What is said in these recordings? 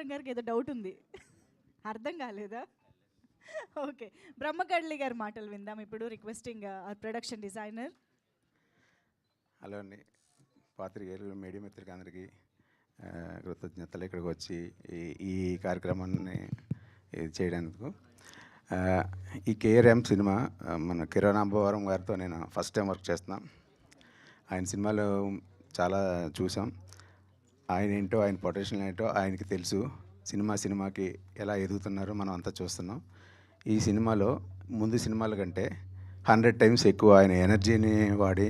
Madam గారికి ఏదో doubt ఉంది, అర్థం కాలేదా? ఓకే, బ్రహ్మకడ్లి గారి మాటలు విందాం ఇప్పుడు. Requesting production designer. హలో అండి, పాత్రికేయులు, మీడియా మిత్రులకి అందరికీ కృతజ్ఞతలు. ఇక్కడికి వచ్చి ఈ కార్యక్రమాన్ని ఇది చేయడానికి. ఈ కేఆర్ఎం సినిమా మన కిరణాంబవరం గారితో నేను ఫస్ట్ టైం వర్క్ చేస్తున్నాం. ఆయన సినిమాలు చాలా చూసాం. ఆయన ఏంటో, ఆయన పొటెన్షియల్ ఏంటో ఆయనకి తెలుసు. సినిమాకి ఎలా ఎదుగుతున్నారో మనం అంతా చూస్తున్నాం. ఈ సినిమాలో ముందు సినిమాల కంటే 100 times ఎక్కువ ఆయన ఎనర్జీని వాడి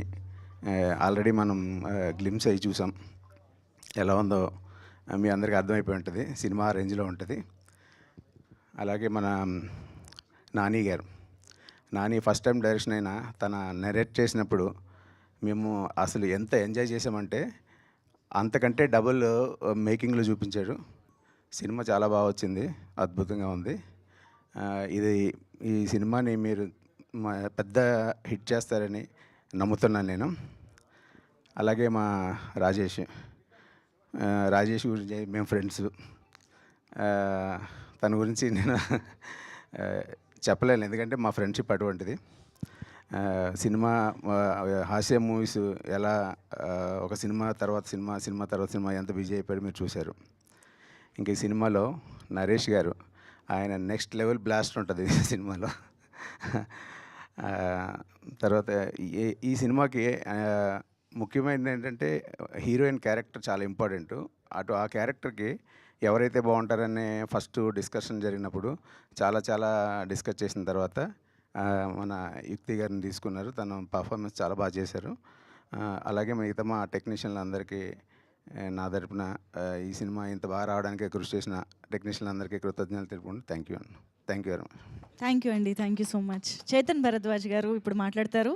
ఆల్రెడీ మనం గ్లిమ్స్ అయ్యి చూసాం. ఎలా ఉందో మీ అందరికీ అర్థమైపోయి ఉంటుంది. సినిమా రేంజ్లో ఉంటుంది. అలాగే మన నాని గారు, నాని ఫస్ట్ టైం డైరెక్షన్ అయినా తన నెరేట్ చేసినప్పుడు మేము అసలు ఎంత ఎంజాయ్ చేసామంటే అంతకంటే డబుల్ మేకింగ్లో చూపించాడు. సినిమా చాలా బాగా వచ్చింది, అద్భుతంగా ఉంది. ఈ సినిమాని మీరు పెద్ద హిట్ చేస్తారని నమ్ముతున్నాను నేను. అలాగే మా రాజేష్ గురించి మేము ఫ్రెండ్స్. తన గురించి నేను చెప్పలేను, ఎందుకంటే మా ఫ్రెండ్షిప్ అటువంటిది. సినిమా హాస్య మూవీస్ ఎలా ఒక సినిమా తర్వాత సినిమా ఎంత బిజీ అయిపోయాడు మీరు చూశారు. ఇంక ఈ సినిమాలో నరేష్ గారు, ఆయన నెక్స్ట్ లెవెల్ బ్లాస్ట్ ఉంటుంది సినిమాలో. తర్వాత ఈ సినిమాకి ముఖ్యమైనది ఏంటంటే హీరోయిన్ క్యారెక్టర్ చాలా ఇంపార్టెంట్. ఆ క్యారెక్టర్కి ఎవరైతే బాగుంటారనే ఫస్ట్ డిస్కషన్ జరిగినప్పుడు చాలా డిస్కస్ చేసిన తర్వాత మన యుక్తి గారిని తీసుకున్నారు. తన పర్ఫార్మెన్స్ చాలా బాగా చేశారు. అలాగే మిగతా మా టెక్నీషియన్లు అందరికీ నా తరపున ఈ సినిమా ఇంత బాగా రావడానికి కృషి చేసిన టెక్నీషియన్లు అందరికీ కృతజ్ఞతలు తెలుపుకుంటూ thank you very much. Thank you అండి, thank you so much. Chetan Bharadwaj గారు ఇప్పుడు మాట్లాడతారు.